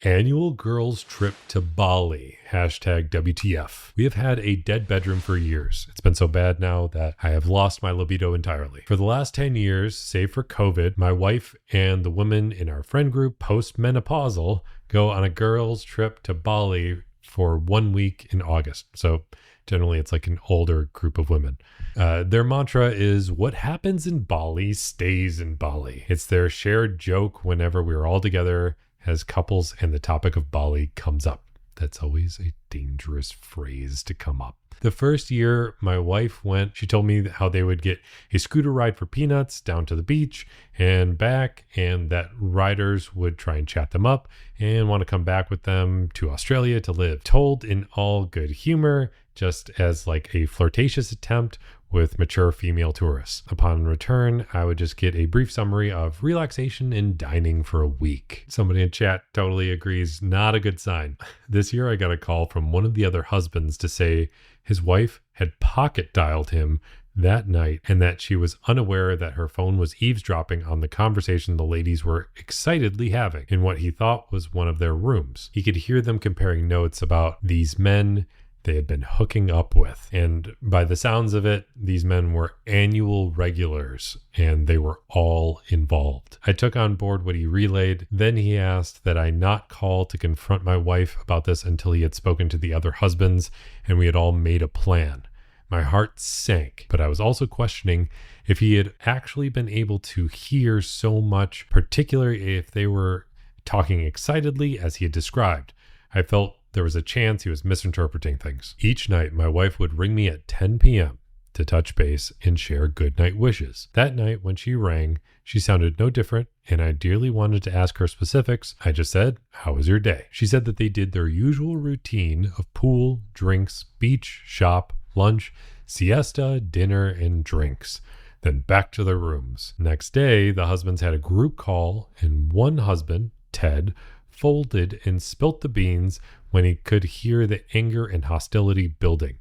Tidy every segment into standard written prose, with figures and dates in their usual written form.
Annual girls trip to Bali. Hashtag WTF. We have had a dead bedroom for years. It's been so bad now that I have lost my libido entirely. For the last 10 years, save for COVID, my wife and the women in our friend group, post-menopausal, go on a girls trip to Bali for 1 week in August. So generally it's like an older group of women. Their mantra is, what happens in Bali stays in Bali. It's their shared joke whenever we're all together as couples and the topic of Bali comes up. That's always a dangerous phrase to come up. The first year my wife went, she told me how they would get a scooter ride for peanuts down to the beach and back, and that riders would try and chat them up and want to come back with them to Australia to live. Told in all good humor, just as like a flirtatious attempt with mature female tourists. Upon return, I would just get a brief summary of relaxation and dining for a week. Somebody in chat totally agrees, not a good sign. This year I got a call from one of the other husbands to say his wife had pocket dialed him that night and that she was unaware that her phone was eavesdropping on the conversation the ladies were excitedly having in what he thought was one of their rooms. He could hear them comparing notes about these men they had been hooking up with. And by the sounds of it, these men were annual regulars and they were all involved. I took on board what he relayed. Then he asked that I not call to confront my wife about this until he had spoken to the other husbands and we had all made a plan. My heart sank, but I was also questioning if he had actually been able to hear so much, particularly if they were talking excitedly as he had described. I felt there was a chance he was misinterpreting things. Each night, my wife would ring me at 10 p.m. to touch base and share good night wishes. That night, when she rang, she sounded no different, and I dearly wanted to ask her specifics. I just said, "How was your day?" She said that they did their usual routine of pool, drinks, beach, shop, lunch, siesta, dinner, and drinks. Then back to their rooms. Next day, the husbands had a group call, and one husband, Ted, folded and spilt the beans when he could hear the anger and hostility building.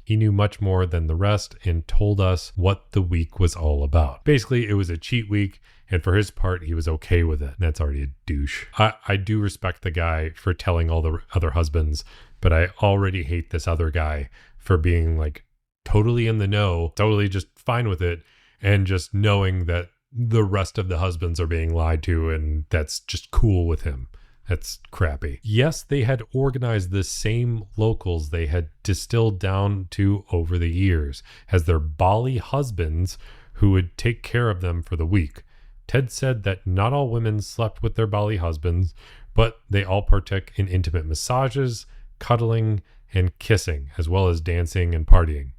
He knew much more than the rest and told us what the week was all about. Basically, it was a cheat week, and for his part, he was okay with it. That's already a douche. I do respect the guy for telling all the other husbands, but I already hate this other guy for being like totally in the know, totally just fine with it, and just knowing that the rest of the husbands are being lied to, and that's just cool with him. That's crappy. Yes, they had organized the same locals they had distilled down to over the years as their Bali husbands who would take care of them for the week. Ted said that not all women slept with their Bali husbands, but they all partook in intimate massages, cuddling, and kissing, as well as dancing and partying.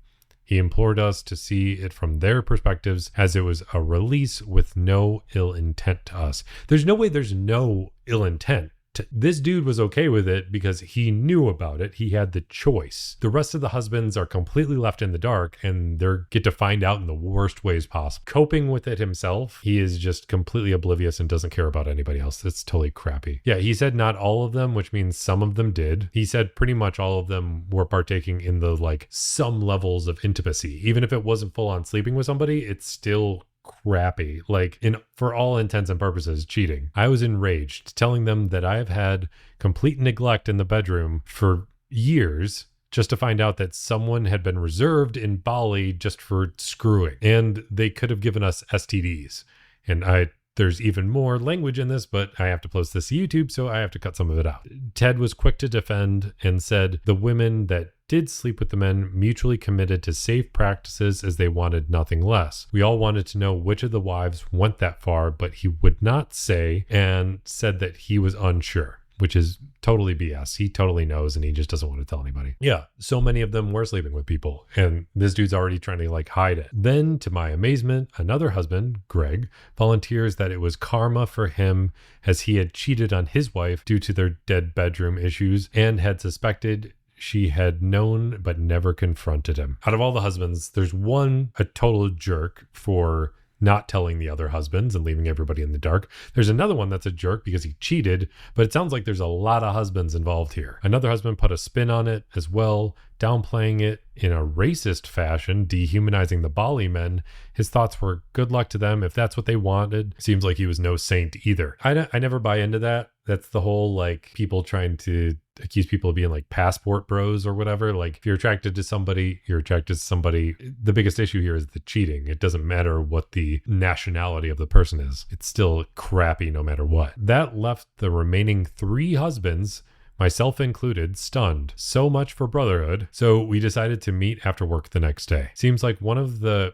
He implored us to see it from their perspectives as it was a release with no ill intent to us. There's no way there's no ill intent. This dude was okay with it because he knew about it. He had the choice. The rest of the husbands are completely left in the dark and they get to find out in the worst ways possible. Coping with it himself, he is just completely oblivious and doesn't care about anybody else. That's totally crappy. Yeah, he said not all of them, which means some of them did. He said pretty much all of them were partaking in the like some levels of intimacy. Even if it wasn't full on sleeping with somebody, it's still crappy, like for all intents and purposes, cheating. I was enraged, telling them that I have had complete neglect in the bedroom for years just to find out that someone had been reserved in Bali just for screwing, and they could have given us STDs. And there's even more language in this, but I have to post this to YouTube, so I have to cut some of it out. Ted was quick to defend and said the women that did sleep with the men mutually committed to safe practices as they wanted nothing less. We all wanted to know which of the wives went that far, but he would not say, and said that he was unsure, which is totally BS. He totally knows and he just doesn't want to tell anybody. Yeah, so many of them were sleeping with people and this dude's already trying to like hide it. Then to my amazement, another husband, Greg, volunteers that it was karma for him as he had cheated on his wife due to their dead bedroom issues and had suspected she had known but never confronted him. Out of all the husbands, there's one a total jerk for not telling the other husbands and leaving everybody in the dark. There's another one that's a jerk because he cheated, but it sounds like there's a lot of husbands involved here. Another husband put a spin on it as well, downplaying it in a racist fashion, dehumanizing the BALI men. His thoughts were good luck to them if that's what they wanted. Seems like he was no saint either. I never buy into that. That's the whole like people trying to accuse people of being like passport bros or whatever. Like if you're attracted to somebody, you're attracted to somebody. The biggest issue here is the cheating. It doesn't matter what the nationality of the person is. It's still crappy no matter what. That left the remaining 3 husbands, myself included, stunned. So much for brotherhood. So we decided to meet after work the next day. Seems like one of the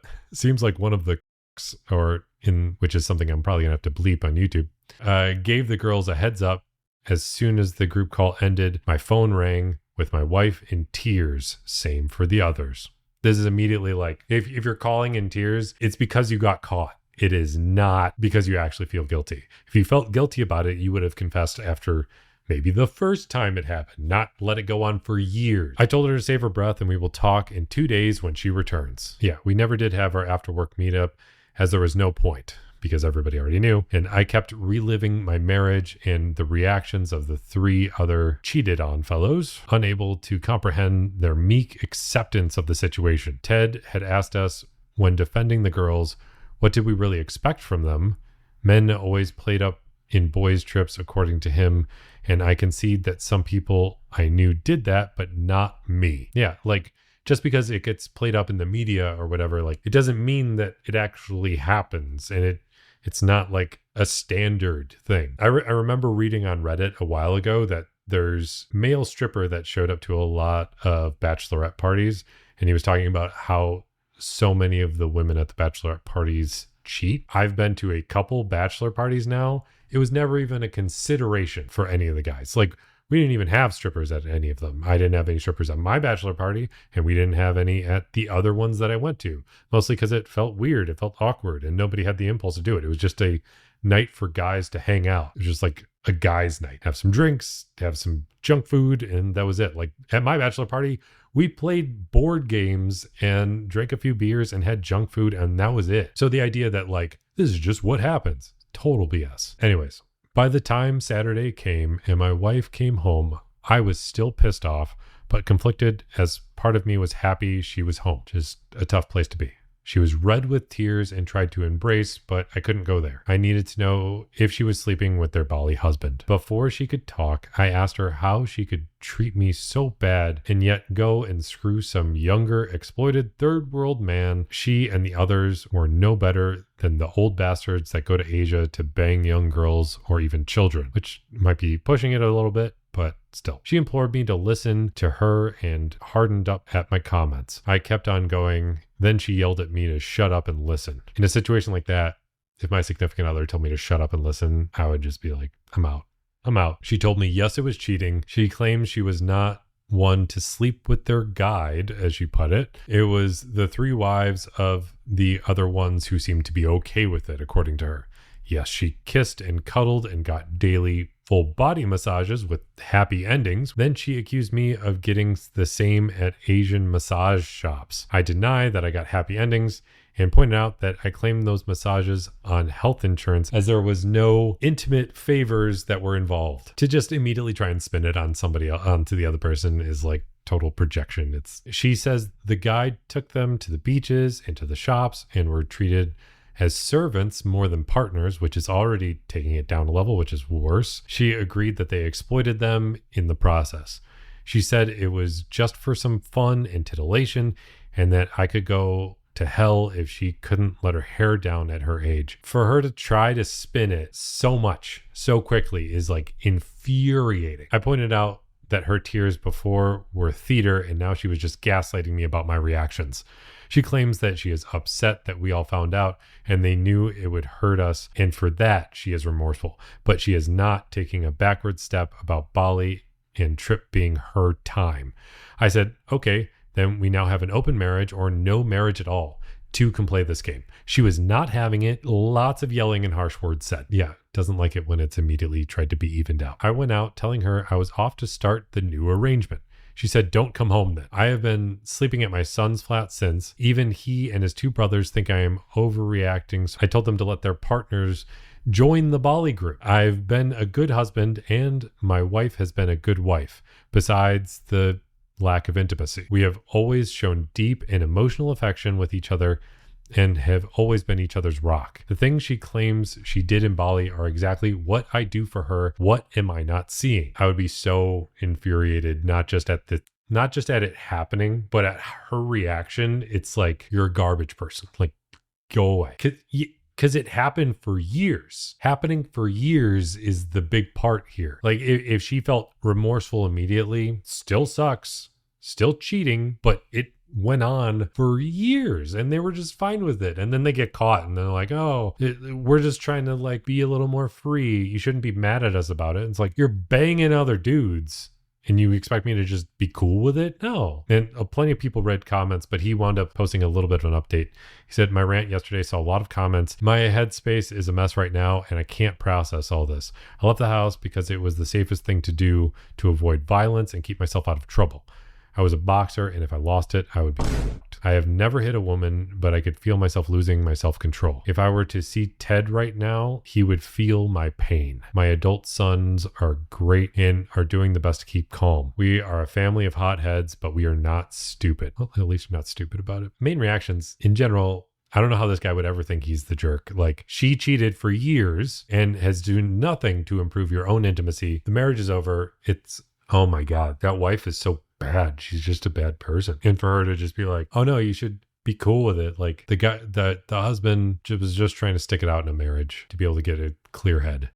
or in which is something I'm probably gonna have to bleep on YouTube, gave the girls a heads up. As soon as the group call ended, my phone rang with my wife in tears. Same for the others. This is immediately like, if you're calling in tears, it's because you got caught. It is not because you actually feel guilty. If you felt guilty about it, you would have confessed after maybe the first time it happened, not let it go on for years. I told her to save her breath and we will talk in 2 days when she returns. Yeah, we never did have our after work meetup as there was no point, because everybody already knew. And I kept reliving my marriage and the reactions of the 3 other cheated on fellows, unable to comprehend their meek acceptance of the situation. Ted had asked us when defending the girls, what did we really expect from them? Men always played up in boys' trips, according to him. And I concede that some people I knew did that, but not me. Yeah, like just because it gets played up in the media or whatever, like it doesn't mean that it actually happens. And it's not like a standard thing. I remember reading on Reddit a while ago that there's a male stripper that showed up to a lot of bachelorette parties. And he was talking about how so many of the women at the bachelorette parties cheat. I've been to a couple bachelor parties now. It was never even a consideration for any of the guys. Like we didn't even have strippers at any of them. I didn't have any strippers at my bachelor party, and we didn't have any at the other ones that I went to, mostly because it felt weird. It felt awkward, and nobody had the impulse to do it. It was just a night for guys to hang out. It was just like a guy's night. Have some drinks, have some junk food, and that was it. Like at my bachelor party, we played board games and drank a few beers and had junk food, and that was it. So the idea that like, this is just what happens, total BS. Anyways, by the time Saturday came and my wife came home, I was still pissed off, but conflicted, as part of me was happy she was home. Just a tough place to be. She was red with tears and tried to embrace, but I couldn't go there. I needed to know if she was sleeping with their BALI husband. Before she could talk, I asked her how she could treat me so bad and yet go and screw some younger, exploited third world man. She and the others were no better than the old bastards that go to Asia to bang young girls or even children, which might be pushing it a little bit, but still. She implored me to listen to her and hardened up at my comments. I kept on going. Then she yelled at me to shut up and listen. In a situation like that, if my significant other told me to shut up and listen, I would just be like, I'm out. I'm out. She told me, yes, it was cheating. She claimed she was not one to sleep with their guide, as she put it. It was the 3 wives of the other ones who seemed to be okay with it, according to her. Yes, she kissed and cuddled and got daily full body massages with happy endings. Then she accused me of getting the same at Asian massage shops. I deny that I got happy endings and pointed out that I claimed those massages on health insurance as there was no intimate favors that were involved. To just immediately try and spin it on somebody else, onto the other person, is like total projection. She says the guide took them to the beaches and to the shops and were treated as servants more than partners, which is already taking it down a level, which is worse. She agreed that they exploited them in the process. She said it was just for some fun and titillation, and that I could go to hell if she couldn't let her hair down at her age. For her to try to spin it so much, so quickly, is like infuriating. I pointed out that her tears before were theater, and now she was just gaslighting me about my reactions. She claims that she is upset that we all found out and they knew it would hurt us, and for that she is remorseful, but she is not taking a backward step about BALI and Trip being her time. I said, okay, then we now have an open marriage or no marriage at all. 2 can play this game. She was not having it. Lots of yelling and harsh words said. Yeah, doesn't like it when it's immediately tried to be evened out. I went out telling her I was off to start the new arrangement. She said, don't come home then. I have been sleeping at my son's flat since. Even he and his two brothers think I am overreacting. So I told them to let their partners join the BALI group. I've been a good husband and my wife has been a good wife. Besides the lack of intimacy, we have always shown deep and emotional affection with each other and have always been each other's rock. The things she claims she did in Bali are exactly what I do for her. What am I not seeing? I would be so infuriated, not just at it happening, but at her reaction. It's like, you're a garbage person. Like, go away. Because it happened for years. Happening for years is the big part here. Like, if she felt remorseful immediately, still sucks, still cheating, but it went on for years and they were just fine with it. And then they get caught and they're like, oh, we're just trying to like be a little more free. You shouldn't be mad at us about it. It's like, you're banging other dudes and you expect me to just be cool with it? No. And plenty of people read comments, but he wound up posting a little bit of an update. He said, my rant yesterday saw a lot of comments. My headspace is a mess right now and I can't process all this. I left the house because it was the safest thing to do to avoid violence and keep myself out of trouble. I was a boxer, and if I lost it, I would be fucked. I have never hit a woman, but I could feel myself losing my self-control. If I were to see Ted right now, he would feel my pain. My adult sons are great and are doing the best to keep calm. We are a family of hotheads, but we are not stupid. Well, at least we're not stupid about it. Main reactions, in general, I don't know how this guy would ever think he's the jerk. Like, she cheated for years and has done nothing to improve your own intimacy. The marriage is over. Oh my God, that wife is so bad. She's just a bad person. And for her to just be like, oh no, you should be cool with it. Like, the husband was just trying to stick it out in a marriage to be able to get a clear head.